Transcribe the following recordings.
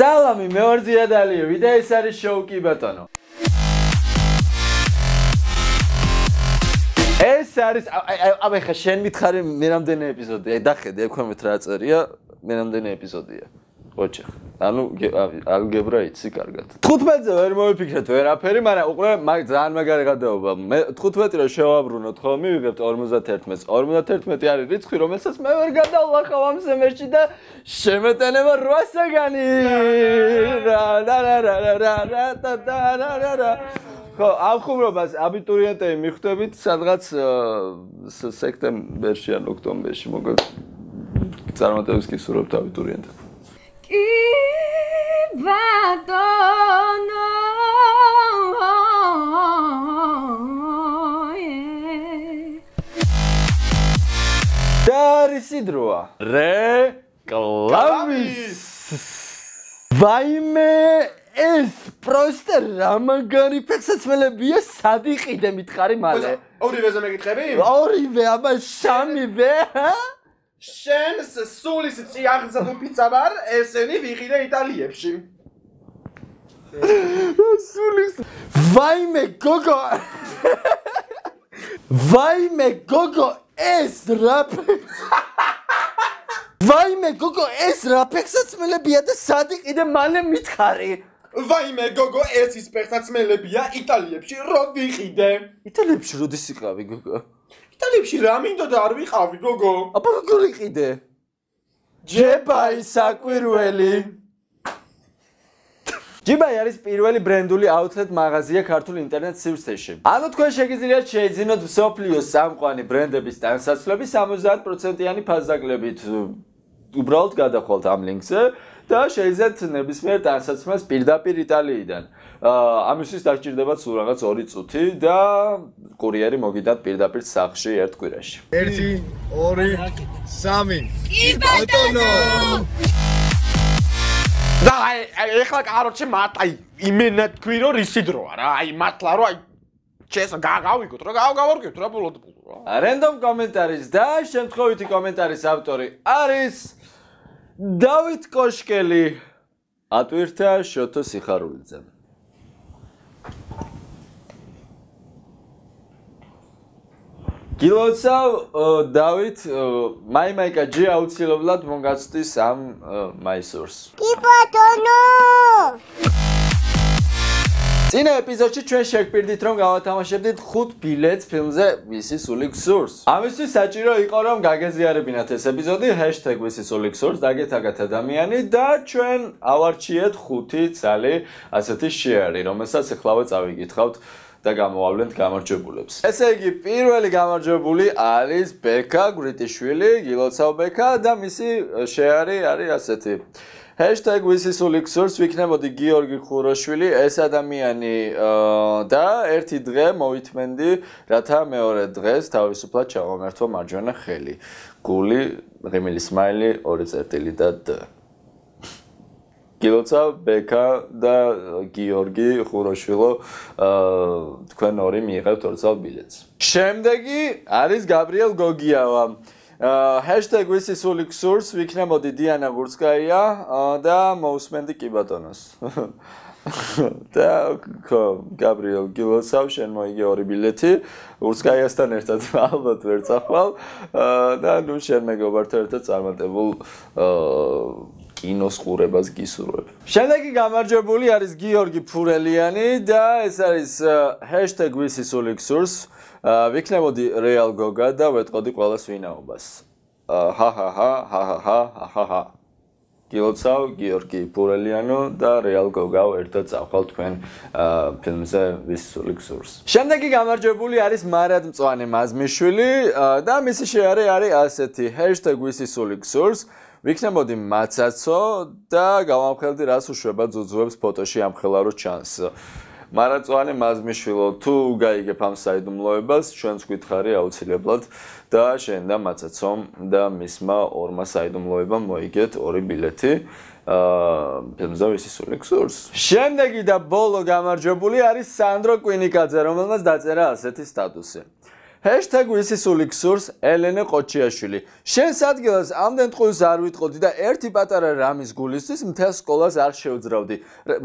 სალამი, მე ვარ ზიადალიევი და ეს არის შოუ კი ბატონო. ეს არის აბა ხა შენ მითხარი მე რამდენი ეპიზოდია? დახედე, აქვე რა წერია, მე რამდენი ეპიზოდია. ოჩახ. ანუ ალგებრა იცი კარგად. 15-ზე ვერ მოვიფიქრეთ ვერაფერი, მაგრამ უკვე ძალიან მაგარი გადაობა. მე 15 რო შევაბრუნოთ ხო, მივიღებთ 51-ს. 51 არის რიცხვი, რომელსაც მე ვერ გადავლახავ ამ სემესტრში და შემეტანება 800-საგანი. ხო, ამ ხუმრობას აბიტურიენტები მიხვდებით სადღაც სექტემბერში ან ოქტომბერში, მოგეთ წარმატებას გისურვებთ აბიტურიენტებს. Batono Darisidroa Reklamis Vaime ეს პროსტა რამაგარი ფექსაცმელებია სად იყიდე მითხარი მალე ორივეზე მეკითხები? ორივე აბა სამივე შენ სულის წიაღზა თუ პიცა ვარ ესენი ვიყიდე იტალიებში სულის ვაიმე გოგო ეს რა ფექსაცმელებია და სად იყიდე მალე მითხარი ვაიმე გოგო ეს ის ფექსაცმელებია იტალიებში რო ვიყიდე იტალიებში როდის იყავი გოგო იტალიებში რა მინდო და არ ვიყავი გოგო აბა როგორ იყიდე ჯებაი საკვირველი ჯებაი არის პირველი ბრენდული აუთლეტ მაღაზია ქართულ ინტერნეტ სივრცეში ანუ თქვენ შეგიძლიათ შეიძინოთ მსოფლიოს სამყვანი ბრენდების ტანსაცმლები 70%-იანი ფასდაკლებით უბრალოდ გადახვალთ ამ ლინკზე და შეიძლება ნებისმიერ ტანსაცმელს პირდაპირ იტალიიდან. ამისთვის დაგჭირდებათ სულ რაღაც 2 წუთი და კურიერი მოგიდათ პირდაპირ სახლში ერთ კვირაში. 1 2 3 კი ბატონო და ეხლა კაროჩე მარტა იმენა თქვი რომ რისი დროა რა აი მართლა რომ აი ჩეს გავიგოთ რა გავარკვევთ რა ბოლოდ რა რენდომ კომენტარის და შემთხვევითი კომენტარის ავტორი არის დავით კოშკელი ატვირთა შოთო სიხარულიძე გილოცავ დავით მაიმაიკა ჯი აუცილებლად მოგაცდის ამ მაისურს კი ბატონო წინა ეპიზოდში ჩვენ შეგპირდით რომ გავათამაშებდით 5 ბილეთს ფილმზე ვისი სული გსურს. ამისთვის საჭირო იყო რომ გაგეზიარებინათ ეს ეპიზოდი #ვისი სული გსურს დაგეთაგათ ადამიანი და ჩვენ ავარჩიეთ 5 ძალი ასეთი შეარი რომელსაც ახლავე წავიკითხავთ და გამოვავლენთ გამარჯვებულებს. ესე იგი პირველი გამარჯვებული არის ბეკა გრიტიშვილი, გილოცავ ბეკა და მისი შეარი არის ასეთი #ვისი სული გსურს ვიქნებოდი გიორგი ხუროშვილი ეს ადამიანი და ერთი დღე მოითმენდი რათა მეორე დღეს თავისუფლად ჩავამართვა მარჯვენა ხელი გული ღიმილი სმაილი 2 წერტილი და დ გილოცავ ბეკა და გიორგი ხუროშვილო თქვენ ორი მიიღებთ 2 წელ ბილეთს შემდეგი არის გაბრიელ გოგიავა #ვისი სული გსურს ვიქნებოდი დიანა გურცკაია და მოусმენდი კი ბატონოს და გაბრიელ გილოცავ შენ მოიგე 2 ბილეთი გურცკაიასთან ერთად ალბათ ვერ წახვალ და ნუ შენ მეგობართან ერთად წარმატებულ კინოს ყურებას გისურვებ. შემდეგი გამარჯვებული არის გიორგი ფურელიანი და ეს არის #ვისი სული გსურს ვიქნებოდი რეალ გოგა და ვეტყოდი ყველას ვინაობას. ჰაჰაჰა. გილოცავ გიორგი ფურელიანო და რეალ გოგა ერთად წავხვალ თქვენ ფილმზე ვისი სული გსურს. შემდეგი გამარჯვებული არის მარად მწვანე მაზმიშვილი და მისი შეარი არის ასეთი #ვისი სული გსურს ვიქნებოდი მაცაცო და გავამხელდი რას უშვება ძუძუებს ფოტოში ამხელარო ჩანს. მარაწვანე მაზმიშვილო თუ გაიგებ ამ საიდუმლოებას ჩვენს გითხარი აუცილებლად და შენ და მაცაცომ და მისმა ორმა საიდუმლოებამ მოიგეთ 2 ბილეთი ფილმზე ვისი სული გსურს. შემდეგი და ბოლო გამარჯვებული არის სანდრო კვინიკაძე რომელმაც დაწერა ასეთი სტატუსი. #ვისისულიქსურს ელენე ყოჩიაშვილი. შენს ადგილას ამდენ ტყუილს არ ვიტყოდი და ერთი პატარა რამის გულისთვის მთელ სკოლას არ შევძრავდი.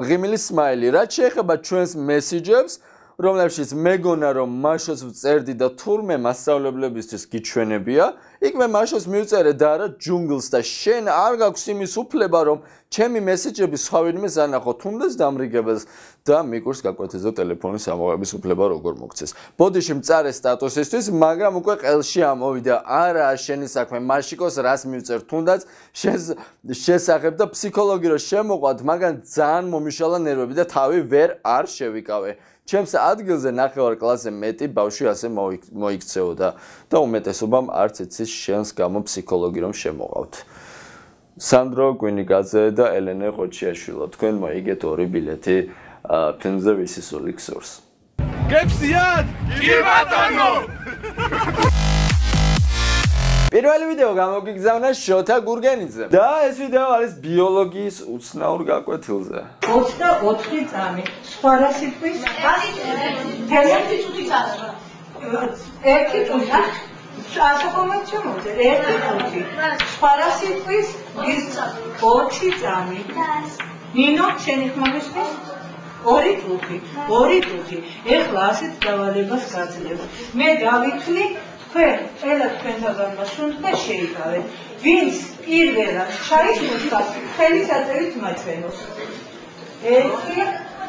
ღიმილის სმაილი, რაც შეეხება ჩვენს მესიჯებს, რომლებშიც მეგონა რომ მაშოს ვწერდი და თურმე მასწავლებლებისთვის გიჩვენებია, იქ მე მაშოს მივწერე და არა ჯუნგლს და შენ არ გაქვს იმის უფლება რომ ჩემი მესიჯები სხვა ვინმეს ანახო, თუნდაც დამრიგებელს და მიკურს გაკვეთეზე ტელეფონის ამოღების უფლება როგორ მოგცეს. ბოდიში მწარე სტატუსისთვის, მაგრამ უკვე ყელში ამოვიდა, არა შენი საქმე, მაშიკოს რას მივწერ, თუნდაც შესახებ და ფსიქოლოგი რო შემოყვათ, მაგრამ ძალიან მომიშალა ნერვები და თავი ვერ არ შევიკავე. ჩემს ადგილზე ნახევარ კლასზე მეტი ბავშვი ასე მოიქცეოდა და უმეტესობამ არც იცის შენს გამო ფსიქოლოგი რომ შემოყავთ. სანდრო კვინიკაძე და ელენე ყოჩიაშვილო, თქვენ მოიგეთ 2 ბილეთი ფილმზე ვისისულიქსურს. გეფსიათ? კი ბატონო! პირველი ვიდეო გამოგიგზავნა შოთა გურგენიძე და ეს ვიდეო არის ბიოლოგიის უცნაურ გაკვეთილზე. 24 წამი სხვა რა სიტყვის ერთი წუთიც არა. ერთი წუთი. ასაკომად შემოძე, ერთი წუთი. სხვა რა სიტყვის 20 წამი. ნინო, შენი ხმამისკენ 2 წუთი. ეხლა ასეთ დავალებას გაძლევ. მე დავითვლი თქვენ ყველა თქვენთაგან მასუნდა შეიკავეთ. ვინც პირველად ჩაისმოს ხელის აწევით მაჩვენოს. 1 2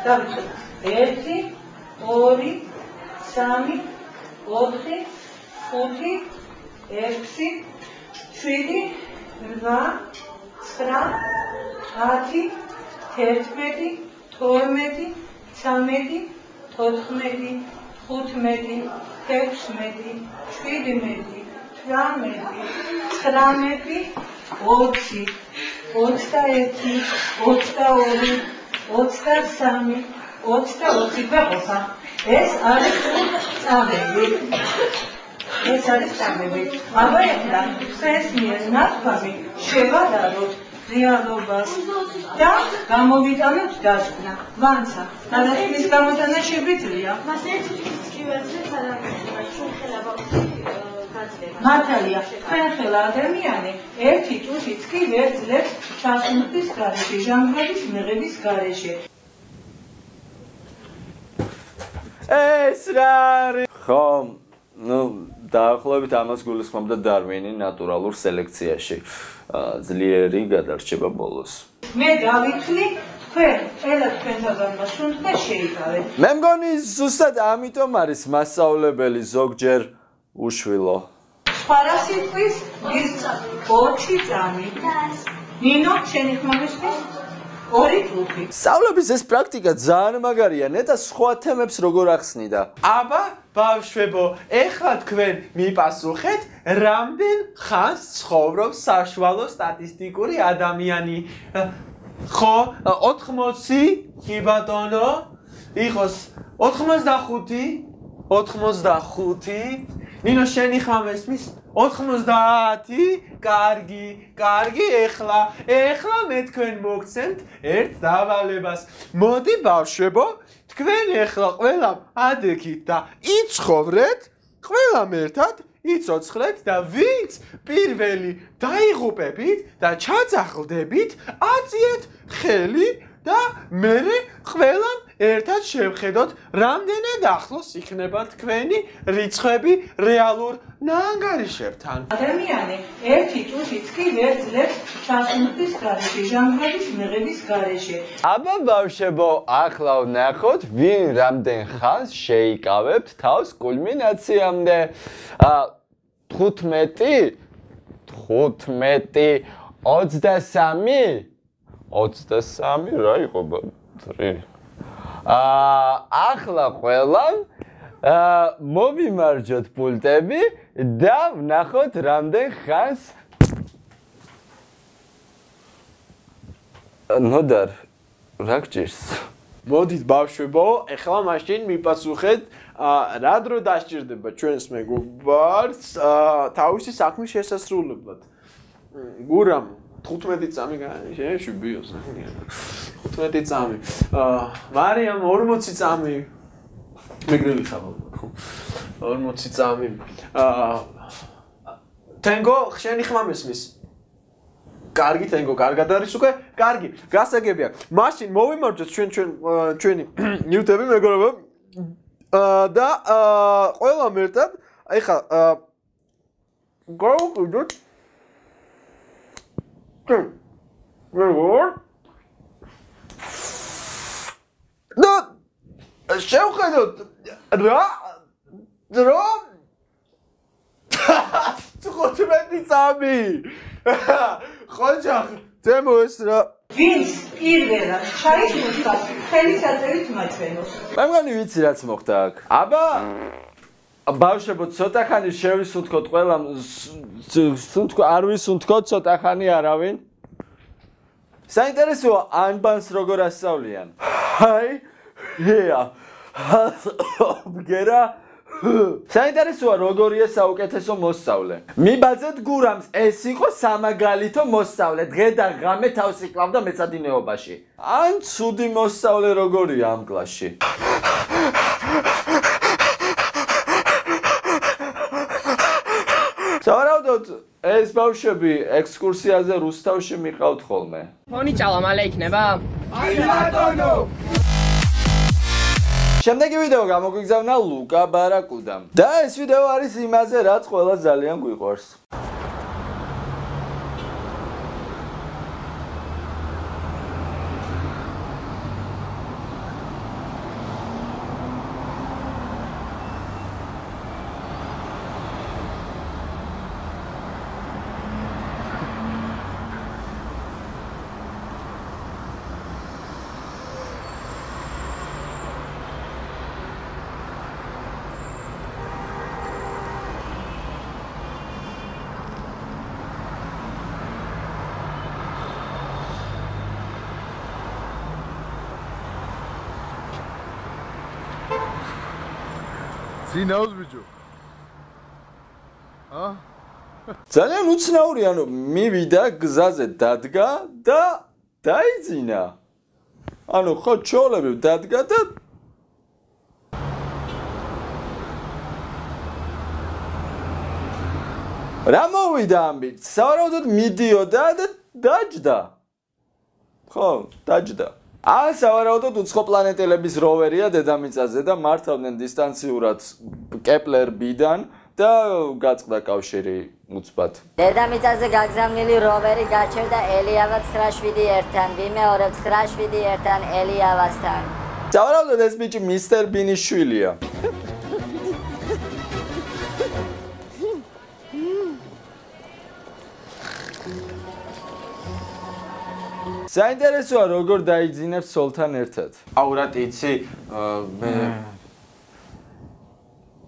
3 4 5 6 7 8 9 10 11 12 13 14 15 16 17 18 19 20 21 22 23 24 დაყოფა. ეს არის წამები. აბა ეხლა ხეს მიერ ნათქვამი შევადაროთ რეალობას და გამოვიტანოთ დასკვნა. ვანცა, გადასკვნის გამოტანა შეგვიძლია? მას ერთი წუთი ვერცე მართალია, თქვენ ხელა ადამიანი ერთი წუთიც კი ვერ ძლებს ჩასუნთქვის გარეშე, ჟანგბადის მიღების გარეშე. ეს რა არის? ხო, დაახლოებით ამას გულისხმობდა დარვინი ნატურალურ სელექციაში. ძლიერი გადარჩება ბოლოს. მე დავითვლი თქვენ ყველა თქვენთაგან მასუნდა შეიკავეთ. მე მგონი ზუსტად ამიტომ არის მასწავლებელი ზოგჯერ უშვილო. სხვა რა სიტყვის 20 წამი. ნინო, შენი ხმამისკენ 2 წუთი. სწავლების ეს პრაქტიკა ძალიან მაგარია, ნეტა სხვა თემებს როგორ ახსნიდა. აბა, ბავშვებო, ეხლა თქვენ მიპასუხეთ, რამდენ ხანს ცხოვრობს საშუალო სტატისტიკური ადამიანი? ხო, 80? კი ბატონო? იყოს 85? 85? ნინო, შენი ხმა მესმის? 90? კარგი, ეხლა მე თქვენ მოგცემთ ერთ დავალებას. მოდი ბავშვებო, თქვენ ეხლა ყველამ ადექით და იცხოვრეთ, ყველამ ერთად იცოცხლეთ და ვინც პირველი დაიღუპებით და ჩაძახლდებით, აწიეთ ხელი და მერე ყველამ ერთად შევხედოთ, რამდენად ახლოს იქნება თქვენი რიცხვები რეალურ ნანგარიშებთან. ადამიანი ერთი წუთიც კი ვერ ძლებს ჩასუნთქვის გარეშე, ჟანგბადის მიღების გარეშე. აბა ბავშვებო, ახლა ვნახოთ, ვინ რამდენ ხანს შეიკავებთ თავს კულმინაციამდე. 15 23 23 რა იყო ბატრი? ახლა ყველამ მოვიმარჯოთ პულტები და ვნახოთ რამდენ ხანს ნოდარ რა გჭირს? მოდით ბავშვებო, ეხლა მაშინ მიპასუხეთ, რა დრო დასჭირდება ჩვენს მეგობარს თავისი საქმის შესასრულებლად. გურამ 15 წამი გაიში ბიოს 15 წამი. მარიამ 40 წამი. მეგრელი ხაბო 40 წამი თენგო ხშენი ხმა მესმის კარგი თენგო კარგად არის უკვე კარგი გასაგები აქვს მაშინ მოვიმარჯვეთ ჩვენი ნიუტები მეგობრებო და ყველა მერტად აი ხა გავუკვირდით და შევხედოთ რა ხოთმეტი წამი ხოჯახ დემო ეს რა ვინც პირველად ჩაიშვას ხელისაწევით მაჩვენოს მე მგონი ვიცი რაც მოხდა აქ აბა ბავშვებო ცოტა ხანი შევისუნთქოთ ყველა არ ვისუნთქოთ ცოტა ხანი არავინ საინტერესოა ანბანს როგორ ასწავლიან აი გერა საინტერესოა როგორია საუკეთესო მოსწავლე მიბაძეთ გურამს ეს იყო სამაგალითო მოსწავლე დღე და ღამე თავს იკლავდა მეცადინეობაში ან ცუდი მოსწავლე როგორია ამ კლასში სავარაუდოდ ეს ბავშვები ექსკურსიაზე რუსთავში მიყავთ ხოლმე ფონი ჭალა მალე იქნება აი ბატონო შემდეგი ვიდეო გამოგვიგზავნა ლუკა ბარაკუდამ და ეს ვიდეო არის იმაზე რაც ყველა ძალიან გვიყვარს ძინავს ბიჭო ძალიან უცნაური ანუ მივიდა გზაზე დადგა და დაიძინა ანუ ხო ჩოლები დადგა და რა მოვიდა ამბით სავარაუდოდ მიდიოდა და დაჯდა ხო დაჯდა სავარაუდოდ უცხო პლანეტელების როვერია დედამიწაზე და მართავდნენ დისტანციურად კეპლერ B-დან და გაწყდა კავშირი უცბად. დედამიწაზე გაგზავნილი როვერი გაჩერდა ელიავა 971-თან, ვიმეორებ 971-თან ელიავასთან. სავარაუდოდ ეს ბიჭი მისტერ ბინის შვილია. საინტერესოა როგორ დაიძინებს სოლთან ერთად. აუ რატი იცი მე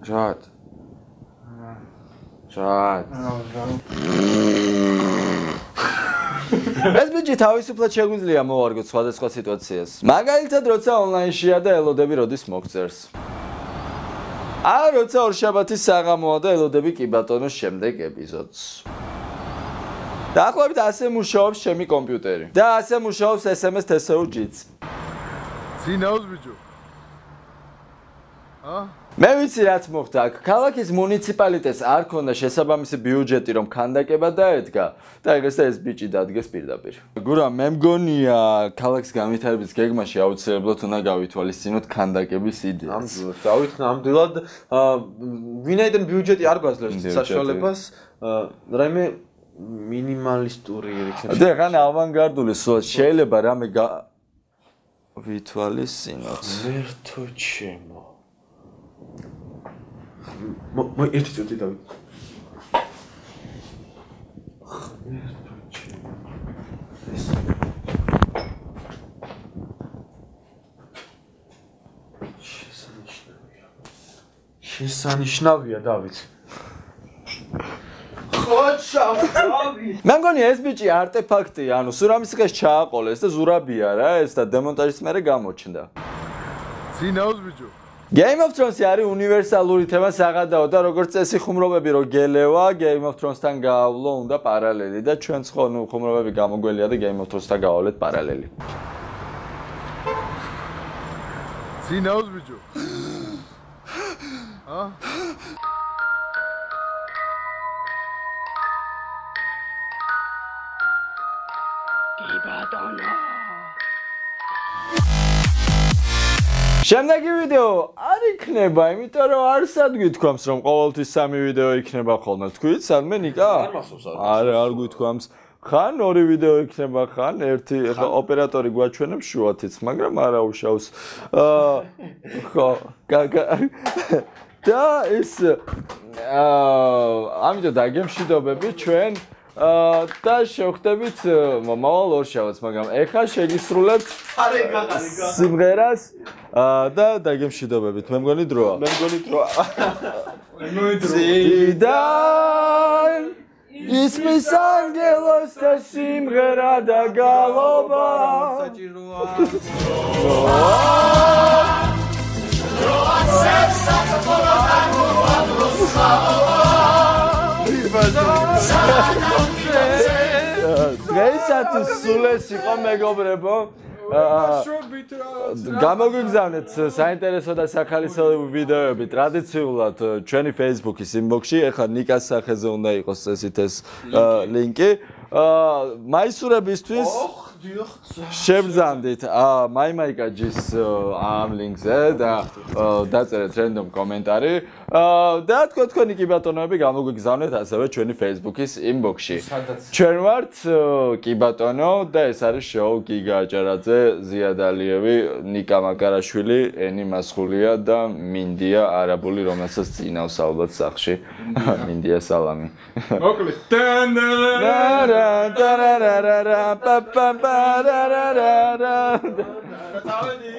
რად ეს ბიჭი თავისუფლად შეგვიძლია მოვარგოთ სხვადასხვა სიტუაციას. მაგალითად, როცა ონლაინშია და ელოდები როდის მოგწერს. როცა ორშაბათის საღამოა და ელოდები კი ბატონოს შემდეგ ეპიზოდს. დაახლოებით ასე მუშაობს ჩემი კომპიუტერი. და ასე მუშაობს SMS TSU-ჯიც. ძინავს ბიჭო. მე ვიცი რაც მოხდა აქ. ქალაქის მუნიციპალიტეტს არ ქონდა შესაბამისი ბიუჯეტი რომ ქანდაკება დაედგა და ეგრეს და ეს ბიჭი დადგეს პირდაპირ. გურა მე მგონია ქალაქის განვითარების გეგმაში აუცილებლად უნდა გავითვალისწინოთ ქანდაკების იდეა. ნამდვილად ვინაიდან ბიუჯეტი არ გვაძლევს საშუალებას რაიმე მინიმალისტური რიცხვი. და ხან ავანგარდული სულ შეიძლება რამე ვითვალისწინოთ. მერთო ჩემო. ერთი წუთი დავით. შესანიშნავია დავით. მე მგონი ეს ბიჭი არტეფაქტია, ანუ სურამისხეს ჩააყოლეს და ზურაბია რა ეს და დემონტაჟის მერე გამოჩნდა. ძინავს ბიჭო. Game of Thrones არის უნივერსალური თემა საღადაო და როგორც წესი ხუმრობები რო გელევა Game of Thrones-თან გაავლო უნდა პარალელი და ჩვენც ხო ნუ ხუმრობები გამოგველია და Game of Thrones-თან გავავლეთ პარალელი. ძინავს ბიჭო. შემდეგი ვიდეო არ იქნება, იმიტომ რომ არსად გითქვამს რომ ყოველთვის 3 ვიდეო იქნება ხოლმე. თქვით სადმე ნიკა? არ მახსოვს არ გითქვამს. ხან 2 ვიდეო იქნება, ხან 1 ოპერატორი გვაჩვენებს შუათიც, მაგრამ არა უშავს. ხო, და ეს ამიტომ დაგემშვიდობებით ჩვენ და შევხვდებით მომავალ ორშაბათს, მაგრამ ეხლა შეგისრულებთ სიმღერას და დაგემშვიდობებით. მე მგონი დროა. ძიდან ისმის ანგელოს და სიმღერა და გალობა დღეისათვის სულ ეს იყო მეგობრებო გამოგვიგზავნეთ საინტერესო და სახალისო ვიდეოები ტრადიციულად ჩვენი Facebook-ის inbox-ში, ეხლა ნიკას სახეზე უნდა იყოს წესით ეს ლინკი. მაისურებისთვის შევბრძანდით მაიმაიკაჯის ამ ლინკზე და დაწერეთ random კომენტარი და თქვენი კი ბატონოები გამოგვიგზავნეთ ასევე ჩვენი Facebook-ის inbox-ში. ჩვენ ვართ კი ბატონო და ეს არის შოუ გიგა აჭარაძე, ზიად ალიევი, ნიკა მაკარაშვილი, ენი მასხულია და მინდია არაბული, რომელსაც წინავს ალბათ სახში. მინდია სალამი. მოკლედ. Ba-da-da-da-da-da-da-da-da-da-da-da-da. Წავედი.